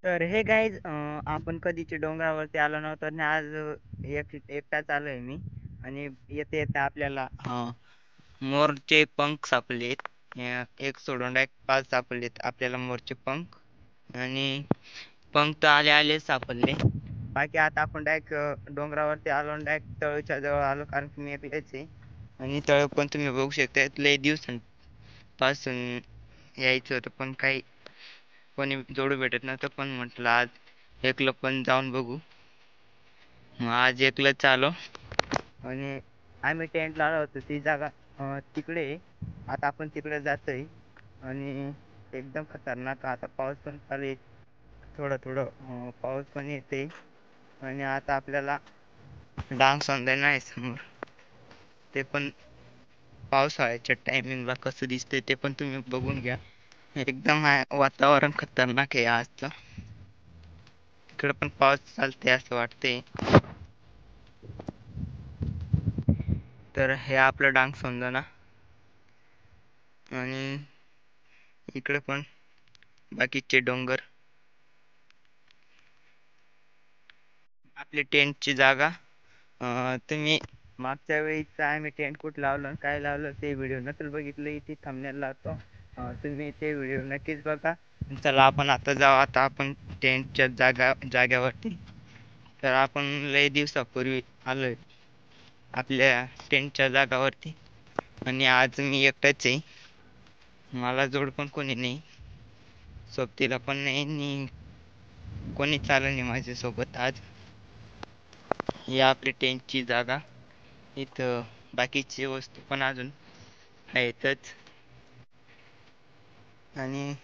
तर हे गाईज आपण कधीच्या डोंगरावरती आलो नव्हतो आणि आज एकटाच आलोय मी. आणि येते येते आपल्याला मोरचे पंख सापडलेत. एक सोडून डायरेक्ट पाच सापडलेत आपल्याला मोरचे पंख. आणि पंख तर आले आले सापडले. बाकी आता आपण डायरेक्ट डोंगरावरती आलो आणि डायरेक्ट तळच्या जवळ आलो, कारण की मी एकटाच आहे. आणि तळ पण तुम्ही बघू शकता, लय दिवसांपासून यायचं होतं पण काही कोणी जोडू भेटत नव्हतं, पण म्हटलं आज एकलं पण जाऊन बघू. मग आज एकलंच आलो. आणि आम्ही टेंट लावला होतो ती जागा तिकडे आहे. आता आपण तिकडे जातोय. आणि एकदम खतरनाक आता पाऊस पण चालू आहे. थोडं थोडं पाऊस पण येते. आणि आता आपल्याला डांग सौंदर्य आहे समोर, ते पण पावसाळ्याच्या टायमिंगला कसं दिसतंय ते पण तुम्ही बघून घ्या. एकदम वातावरण खतरनाक आहे आजचं. इकडे पण पाऊस चालते असं वाटते. तर हे आपलं डांग समजा. आणि इकडे पण बाकीचे डोंगर. आपली टेंटची जागा. तुम्ही मागच्या वेळीचा आम्ही टेंट कुठं लावलं आणि काय लावलं ते व्हिडिओ नसेल बघितलं, इथे थांबण्याला लावतो. तुम्ही ते व्हिडिओ नक्कीच बघा. चला आपण आता जाऊ. आता आपण टेंटच्या जाग्यावरती. तर आपण लय दिवसापूर्वी आलोय आपल्या टेंटच्या जागावरती. आणि आज मी एकटाच आहे. मला जोड पण कोणी नाही, सोबतीला पण नाही आणि कोणी चाललं नाही माझ्यासोबत आज. ही आपली टेंटची जागा. इथं बाकीची वस्तू पण अजून आहेतच. आणि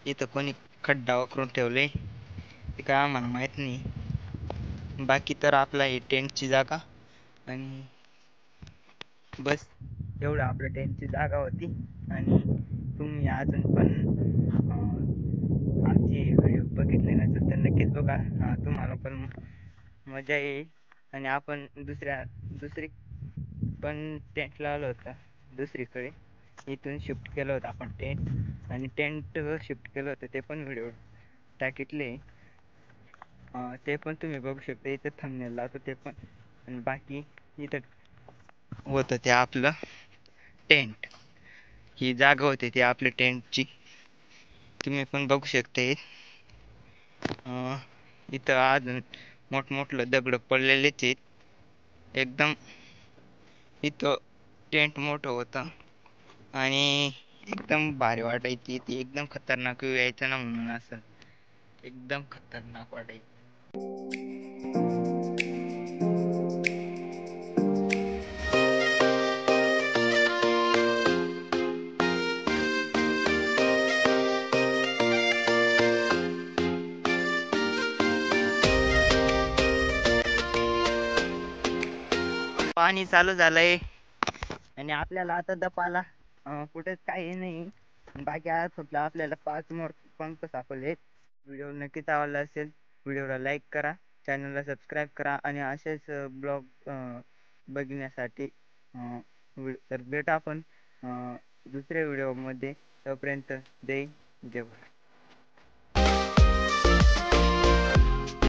इथं कोणी खड्डा वाकरून ठेवले ते काय आम्हाला माहीत नाही. बाकी तर आपला ही टेंटची जागा. आणि बस एवढं आपल्या टेंटची जागा होती. आणि तुम्ही अजून पण आमचे व्हिडिओ बघितले नसेल तर नक्कीच बघा. तुम्हाला पण मजा येईल. आणि आपण दुसरी पण टेंट लावलं होतं दुसरीकडे. इथून शिफ्ट केलं होतं आपण टेंट, आणि टेंट शिफ्ट केलं होतं ते पण व्हिडिओ टाकितले. ते पण तुम्ही बघू शकता, इथं थंबनेल लावतो ते पण. आणि बाकी इथं होतं ते आपलं टेंट. ही जागा होती ती आपल्या टेंटची, तुम्ही पण बघू शकता. इथं अजून मोठमोठलं दगड पडलेलेच आहेत एकदम. इथं टेंट मोठं होतं आणि एकदम भारी वाटायची. ती एकदम खतरनाक व्ह्यू यायचा ना, म्हणून असं एकदम खतरनाक वाटायचं. पाणी चालू झालंय आणि आपल्याला आता दपाला कुठेच काही नाही. बाकी आज फक्त आपल्याला 5 मोर पंख सापडले. व्हिडिओ नक्कीच आवडला असेल, व्हिडिओला लाईक करा, चॅनलला सबस्क्राईब करा. आणि असेच ब्लॉग बघण्यासाठी तर भेटा आपण दुसऱ्या व्हिडिओमध्ये. तोपर्यंत जय जय भारत.